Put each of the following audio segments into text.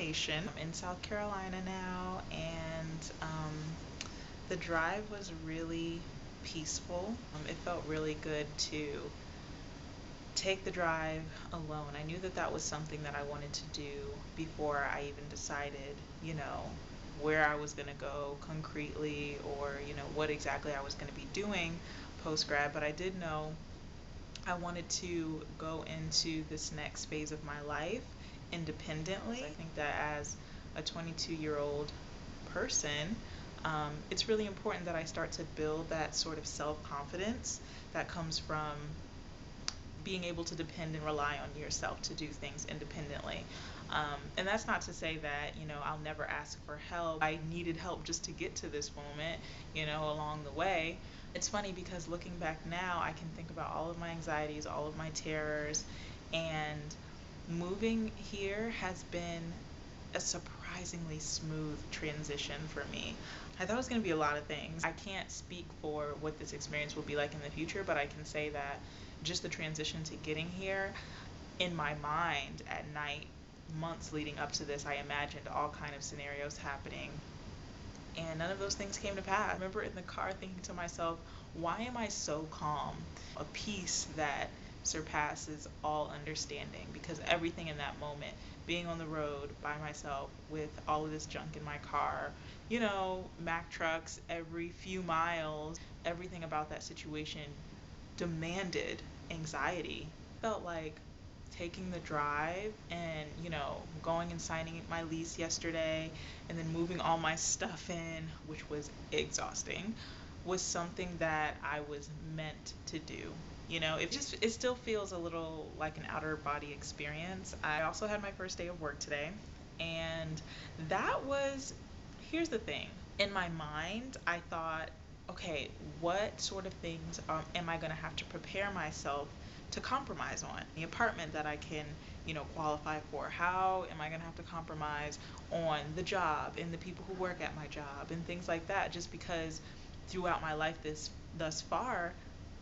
vacation. I'm in South Carolina now, and the drive was really peaceful. It felt really good to take the drive alone. I knew that that was something that I wanted to do before I even decided, you know, where I was going to go concretely or, what exactly I was going to be doing post grad. But I did know I wanted to go into this next phase of my life independently. I think that as a 22-year-old person, it's really important that I start to build that sort of self confidence that comes from being able to depend and rely on yourself to do things independently. And that's not to say that, I'll never ask for help. I needed help just to get to this moment, along the way. It's funny because looking back now, I can think about all of my anxieties, all of my terrors, and moving here has been a surprisingly smooth transition for me. I thought it was going to be a lot of things. I can't speak for what this experience will be like in the future, but I can say that just the transition to getting here, in my mind at night, months leading up to this, I imagined all kind of scenarios happening, and none of those things came to pass. I remember in the car thinking to myself, why am I so calm? A peace that surpasses all understanding, because everything in that moment, being on the road by myself with all of this junk in my car, Mack trucks every few miles, everything about that situation demanded anxiety. Felt like taking the drive and, going and signing my lease yesterday and then moving all my stuff in, which was exhausting, was something that I was meant to do. It still feels a little like an outer body experience. I also had my first day of work today, and that was, here's the thing. In my mind, I thought, okay, what sort of things am I going to have to prepare myself to compromise on? The apartment that I can, qualify for. How am I going to have to compromise on the job and the people who work at my job and things like that? Just because throughout my life thus far,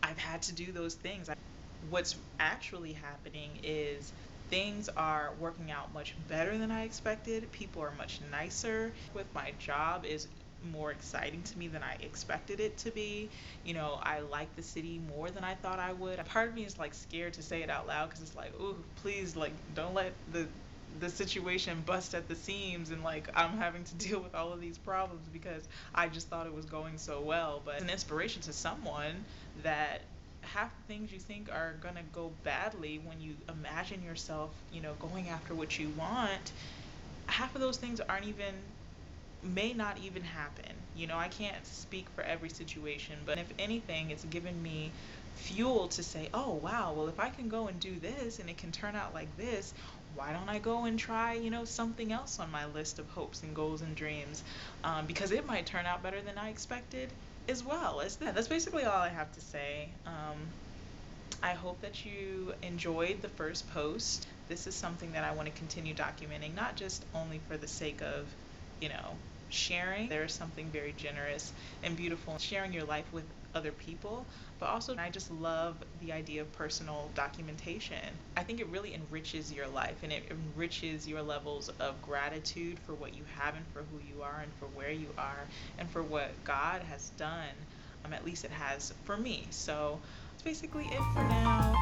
I've had to do those things. What's actually happening is things are working out much better than I expected. People are much nicer. With my job is more exciting to me than I expected it to be. I like the city more than I thought I would. Part of me is like scared to say it out loud because it's like, ooh, please, like, don't let the situation bust at the seams and like I'm having to deal with all of these problems because I just thought it was going so well. But it's an inspiration to someone that half the things you think are gonna go badly when you imagine yourself, going after what you want, half of those things aren't even may not even happen. I can't speak for every situation, but if anything, it's given me fuel to say, oh, wow, well, if I can go and do this and it can turn out like this, why don't I go and try, something else on my list of hopes and goals and dreams? Because it might turn out better than I expected as well. That's basically all I have to say. I hope that you enjoyed the first post. This is something that I want to continue documenting, not just only for the sake of, you know, sharing. There is something very generous and beautiful in sharing your life with other people, but also I just love the idea of personal documentation. I think it really enriches your life and it enriches your levels of gratitude for what you have and for who you are and for where you are and for what God has done. At least it has for me. So that's basically it for now.